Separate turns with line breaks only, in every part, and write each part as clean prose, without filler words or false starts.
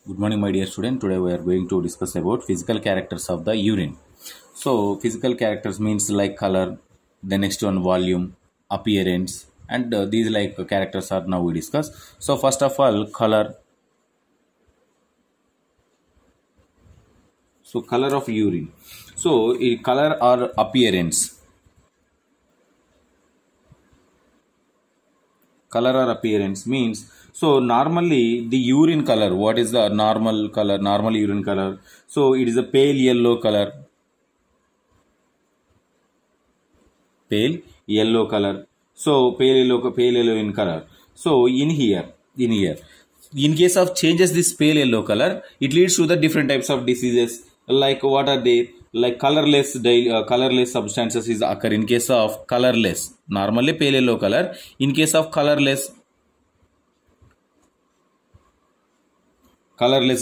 Good morning, my dear student. Today we are going to discuss about physical characters of the urine. So, physical characters means like color, the next one volume, appearance, and these like characters are now we discuss. So, first of all, color. So, color of urine. So, color or appearance. Color or appearance means so normally the urine color. What is the normal color? Normal urine color. So, it is a pale yellow color. Pale yellow color. So pale yellow in color. So in here in case of changes this pale yellow color, it leads to the different types of diseases. Like what are they? Like colorless substances is occur in case of colorless. Normally pale yellow color. In case of colorless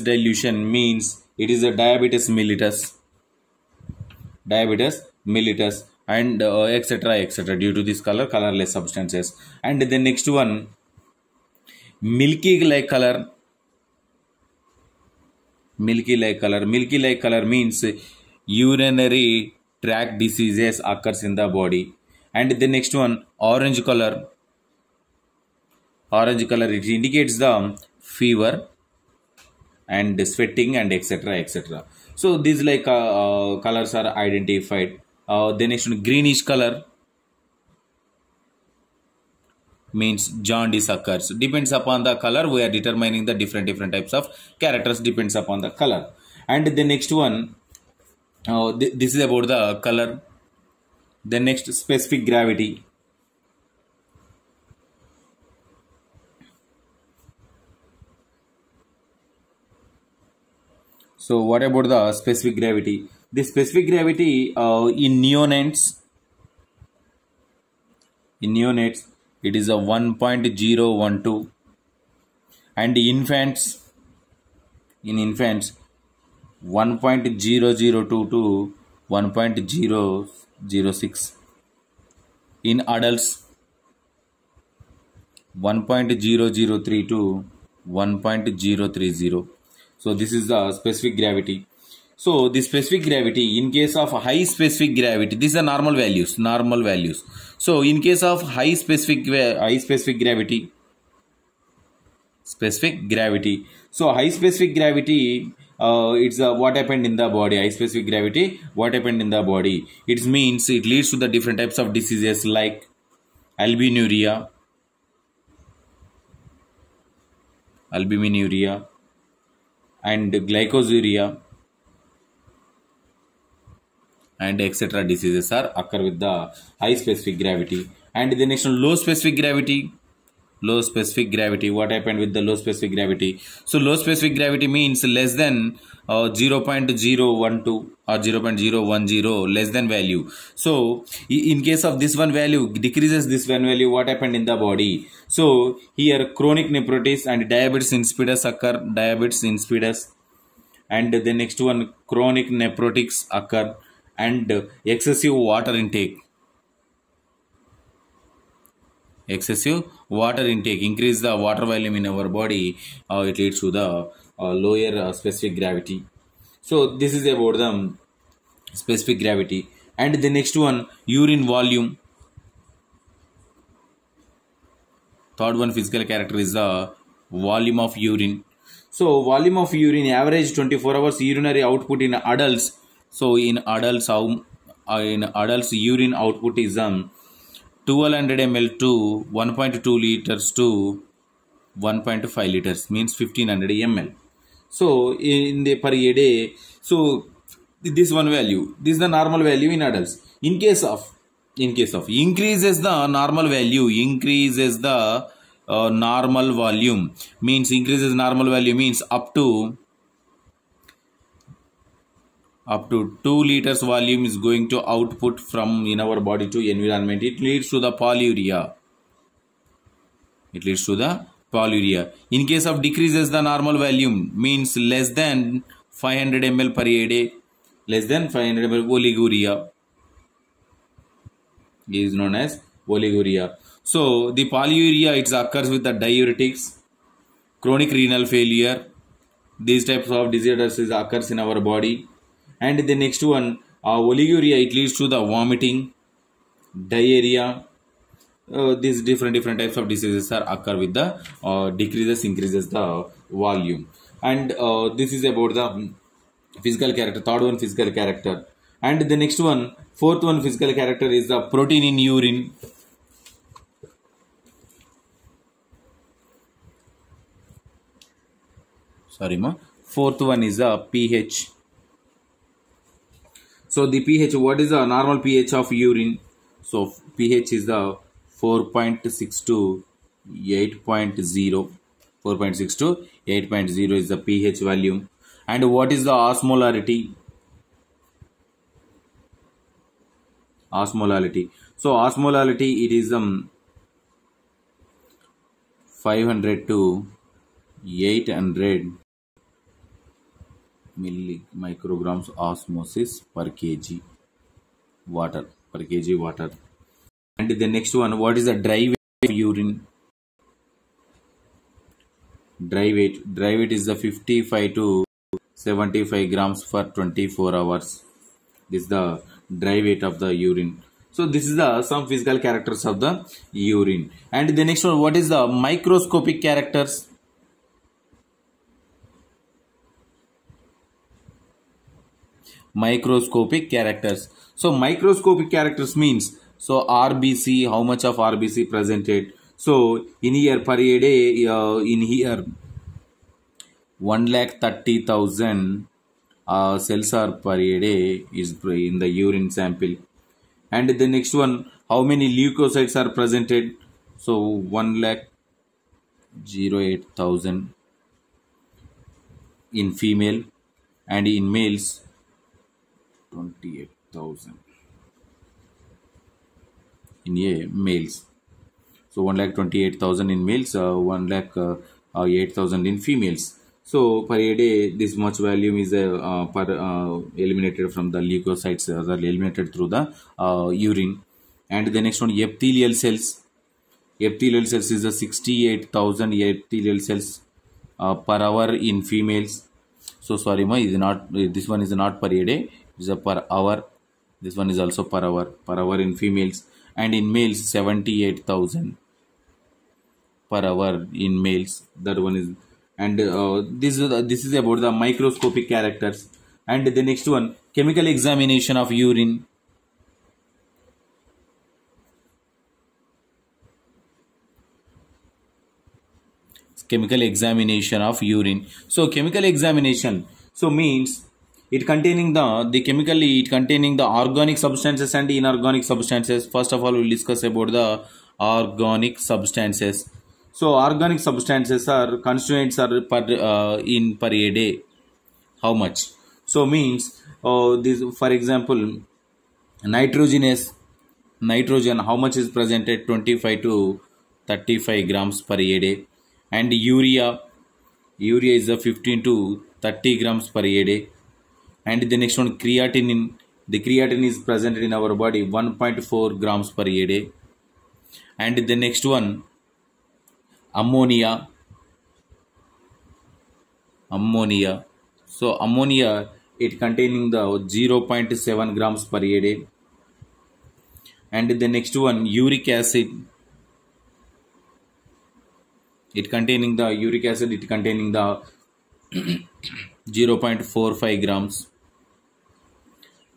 dilution means it is a diabetes mellitus and etc due to this colorless substances. And the next one, milky like color means urinary tract diseases occurs in the body. And the next one, orange color it indicates the fever and sweating and etc. So these colors are identified. The next one, greenish color means jaundice occurs. Depends upon the color, we are determining the different types of characters depends upon the color. And the next one, this is about the color. The next, specific gravity. So what about the specific gravity? The specific gravity in neonates it is a 1.012, and in infants 1.0022 to 1.006. In adults 1.003 to 1.030. So this is the specific gravity. So the specific gravity, in case of high specific gravity, these are normal values. So in case of high specific gravity. So high specific gravity, it's what happened in the body. High specific gravity, what happened in the body. It means it leads to the different types of diseases like albuminuria, and glycosuria, and etc. diseases are occur with the high specific gravity. And the next one, low specific gravity. What happened with the low specific gravity? So low specific gravity means less than 0.012 or 0.010, less than value. So in case of this one value decreases this one value, what happened in the body? So here chronic nephritis and diabetes insipidus occur. And the next one, chronic nephrotics occur, and excessive water intake increase the water volume in our body. It leads to the lower specific gravity. So this is about the specific gravity. And the next one, urine volume. Third one physical character is the volume of urine. So volume of urine, average 24 hours urinary output in adults. So in adults urine output is 1200 ml to 1.2 liters to 1.5 liters, means 1500 ml. So in the per day, so this one value, this is the normal value in adults. In case of increases the normal value, normal volume means increases normal value means up to 2 liters volume is going to output from in our body to environment. It leads to the polyuria. In case of decreases the normal volume means less than 500 ml per day, oliguria is known as oliguria. So the polyuria, it occurs with the diuretics, chronic renal failure, These types of diseases occurs in our body. And the next one, oliguria, it leads to the vomiting, diarrhea. These different types of diseases are occur with the increases the volume. And this is about the physical character. Third one, physical character. And the next one, fourth one, physical character is the protein in urine. Fourth one is the pH. So the pH, what is the normal pH of urine? So pH is the 4.6 to 8.0. 4.6 to 8.0 is the pH value. And what is the osmolarity? So osmolarity, it is 500 to 800 micrograms osmosis per kg water. And the next one, what is the dry weight of urine? Dry weight is the 55 to 75 grams per 24 hours. This is the dry weight of the urine. So this is the some physical characters of the urine. And the next one, what is the microscopic characters? Microscopic characters. So microscopic characters means, so RBC, how much of RBC presented? So in here per day, in here 1,30,000 cells are per day is in the urine sample. And the next one, how many leukocytes are presented? So 1,08,000 in female, and in males 28,000 in males. So 1,28,000 in males, 1,08,000 in females. So per day, this much volume is eliminated from the leukocytes, are eliminated through the urine. And the next one, epithelial cells. Epithelial cells is the 68,000 epithelial cells per hour in females. So sorry, is not, this one is not per day, is a per hour. This one is also per hour in females. And in males 78,000 per hour in males. That one is. And this is about the microscopic characters. And the next one, chemical examination of urine. Chemical examination of urine. So chemical examination, so means it containing the organic substances and inorganic substances. First of all, we will discuss about the organic substances. So organic substances are constituents are per a day. How much? So means this, for example, nitrogen, how much is presented? 25 to 35 grams per a day. And urea is the 15 to 30 grams per a day. And the next one, creatinine. The creatinine is presented in our body 1.4 grams per a day. And the next one, ammonia. So ammonia, it containing the 0.7 grams per a day. And the next one, uric acid. It containing the 0.45 grams.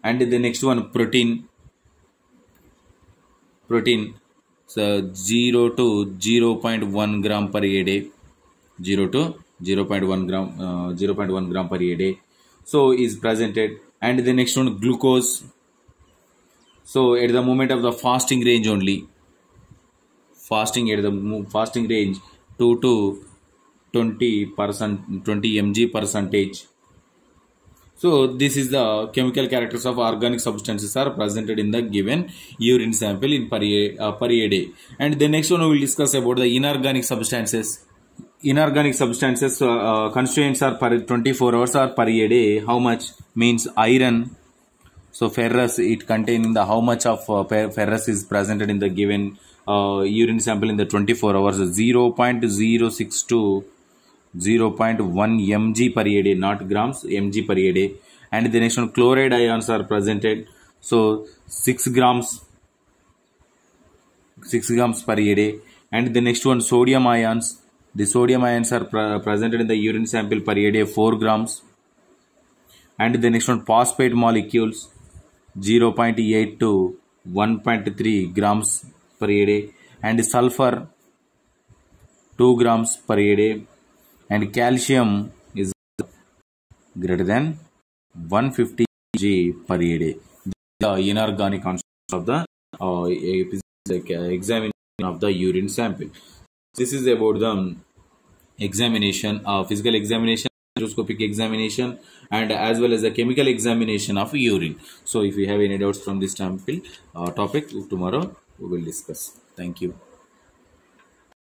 And the next one, protein, so 0 to 0.1 gram per a day. 0 to 0.1 gram per a day. So is presented. And the next one, glucose. So at the moment of the fasting range only, fasting range 2 to 20 mg percentage. So this is the chemical characters of organic substances are presented in the given urine sample in per a day. And the next one, we will discuss about the inorganic substances. Inorganic substances constituents are per 24 hours or per a day. How much? Means iron. So ferrous, it containing the how much of ferrous is presented in the given urine sample in the 24 hours. 0.062 0.1 mg per a day, not grams, mg per a day. And the next one, chloride ions are presented. So 6 grams per a day. And the next one, sodium ions. The sodium ions are presented in the urine sample per a day, 4 grams. And the next one, phosphate molecules, 0.8 to 1.3 grams per a day. And sulfur, 2 grams per a day. And calcium is greater than 150 g per a day. The inorganic constituents of the examination of the urine sample. This is about the examination, physical examination, microscopic examination, and as well as the chemical examination of urine. So if you have any doubts from this sample topic, tomorrow we will discuss. Thank you.